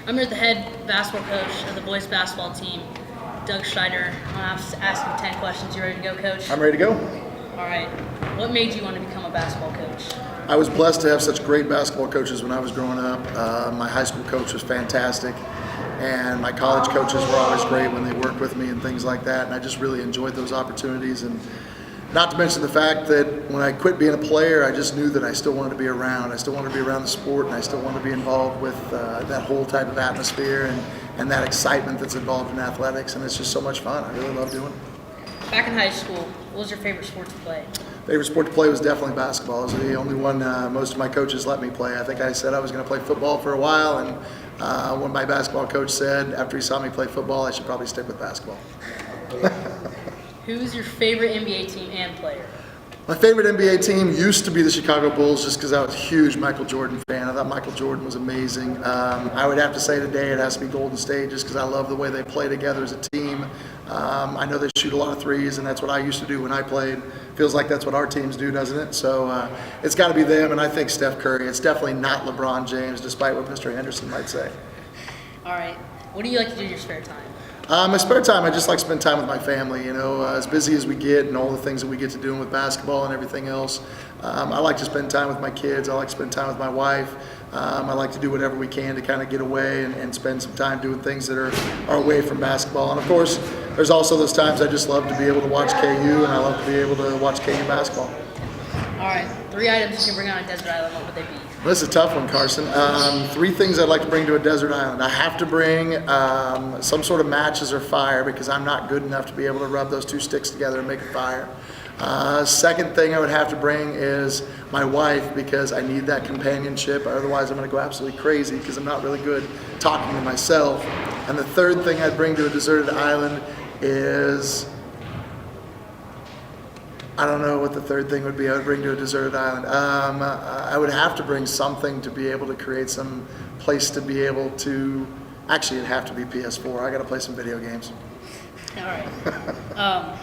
I'm here with the head basketball coach of the boys basketball team, Doug Schneider. I'm going to ask him 10 questions. You ready to go, Coach? I'm ready to go. All right. What made you want to become a basketball coach? I was blessed to have such great basketball coaches when I was growing up. My high school coach was fantastic, and my college coaches were always great when they worked with me and things like that, and I just really enjoyed those opportunities. And not to mention the fact that when I quit being a player, I just knew that I still wanted to be around. I still wanted to be around the sport, and I still wanted to be involved with that whole type of atmosphere and that excitement that's involved in athletics, and it's just so much fun. I really love doing it. Back in high school, what was your favorite sport to play? Favorite sport to play was definitely basketball. It was the only one most of my coaches let me play. I think I said I was going to play football for a while, and when my basketball coach said after he saw me play football, I should probably stick with basketball. Who's your favorite NBA team and player? My favorite NBA team used to be the Chicago Bulls just because I was a huge Michael Jordan fan. I thought Michael Jordan was amazing. I would have to say today it has to be Golden State just because I love the way they play together as a team. I know they shoot a lot of threes, and that's what I used to do when I played. Feels like that's what our teams do, doesn't it? So it's got to be them, and I think Steph Curry. It's definitely not LeBron James, despite what Mr. Henderson might say. All right. What do you like to do in your spare time? My spare time, I just like to spend time with my family. You know, as busy as we get and all the things that we get to do with basketball and everything else, I like to spend time with my kids. I like to spend time with my wife. I like to do whatever we can to kind of get away and spend some time doing things that are away from basketball. And of course, there's also those times I just love to be able to watch KU, and I love to be able to watch KU basketball. All right. 3 items you can bring on a desert island. What would they be? This is a tough one, Carson. 3 things I'd like to bring to a desert island. I have to bring some sort of matches or fire because I'm not good enough to be able to rub those 2 sticks together and make a fire. Second thing I would have to bring is my wife because I need that companionship. Otherwise, I'm going to go absolutely crazy because I'm not really good talking to myself. And the third thing I'd bring to a deserted island is, I don't know what the third thing would be I would bring to a deserted island. I would have to bring something to be able to create some place to be able to, actually it'd have to be PS4. I got to play some video games. All right.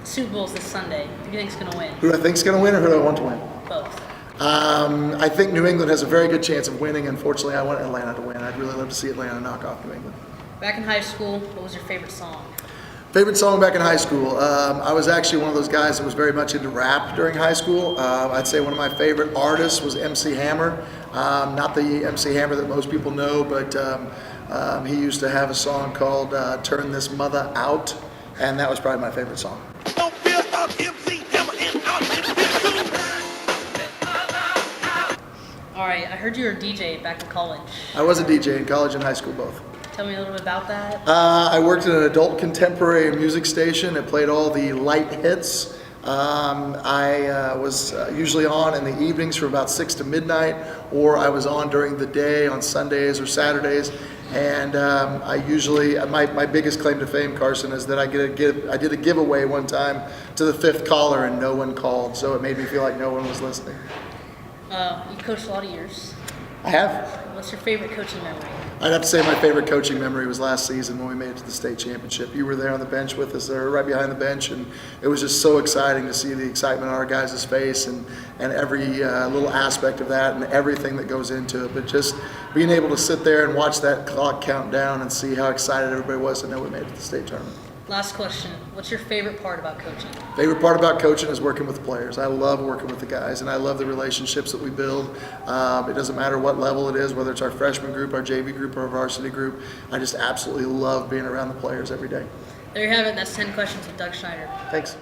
Super Bowl's this Sunday. Who do you think's going to win? Who do I think's going to win or who do I want to win? Both. I think New England has a very good chance of winning. Unfortunately, I want Atlanta to win. I'd really love to see Atlanta knock off New England. Back in high school, what was your favorite song? Favorite song back in high school? I was actually one of those guys that was very much into rap during high school. I'd say one of my favorite artists was MC Hammer. Not the MC Hammer that most people know, but he used to have a song called Turn This Mother Out, and that was probably my favorite song. Don't feel about MC Hammer and out. All right. I heard you were a DJ back in college. I was a DJ in college and high school both. Tell me a little bit about that. I worked at an adult contemporary music station. It played all the light hits. I was usually on in the evenings from about 6 to midnight, or I was on during the day on Sundays or Saturdays. And I usually, my biggest claim to fame, Carson, is that I did a giveaway one time to the 5th caller and no one called, so it made me feel like no one was listening. You coached a lot of years. I have. What's your favorite coaching memory? I'd have to say my favorite coaching memory was last season when we made it to the state championship. You were there on the bench with us, or right behind the bench, and it was just so exciting to see the excitement on our guys' face and every little aspect of that and everything that goes into it. But just being able to sit there and watch that clock count down and see how excited everybody was to know we made it to the state tournament. Last question. What's your favorite part about coaching? Favorite part about coaching is working with the players. I love working with the guys, and I love the relationships that we build. It doesn't matter what level it is, whether it's our freshman group, our JV group, or our varsity group. I just absolutely love being around the players every day. There you have it. That's 10 questions with Doug Schneider. Thanks.